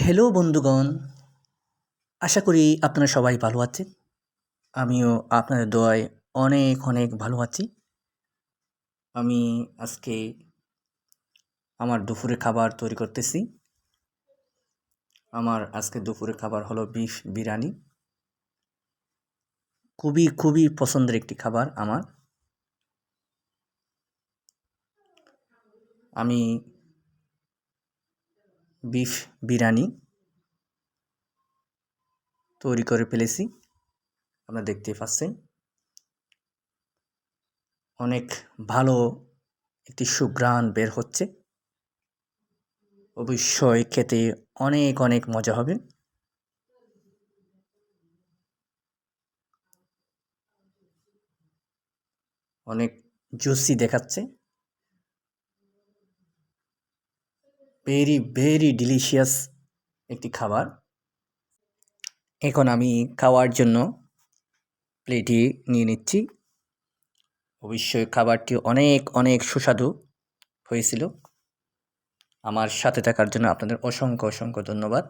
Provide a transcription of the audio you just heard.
Hello বন্ধুগণ, আশা করি আপনারা সবাই ভালো আছেন। আমিও আপনাদের দোয়ায় অনেক অনেক ভালো আছি। আমি আজকে আমার দুপুরের খাবার তৈরি করতেছি। আমার আজকে দুপুরের খাবার হলো বিফ বিরিয়ানি। খুবই পছন্দের একটি খাবার আমার। আমি বিফ বিরিয়ানি তৈরি করে ফেলেছি, আপনারা দেখতেই পাচ্ছেন। অনেক ভালো একটি সুঘ্রাণ বের হচ্ছে। অবশ্যই খেতে অনেক অনেক মজা হবে। অনেক জুসি দেখাচ্ছে। ভেরি ডিলিশিয়াস একটি খাবার। এখন আমি খাওয়ার জন্য প্লেটে নিয়ে নিচ্ছি। অবশ্যই খাবারটি অনেক অনেক সুস্বাদু হয়েছিল। আমার সাথে থাকার জন্য আপনাদের অসংখ্য ধন্যবাদ।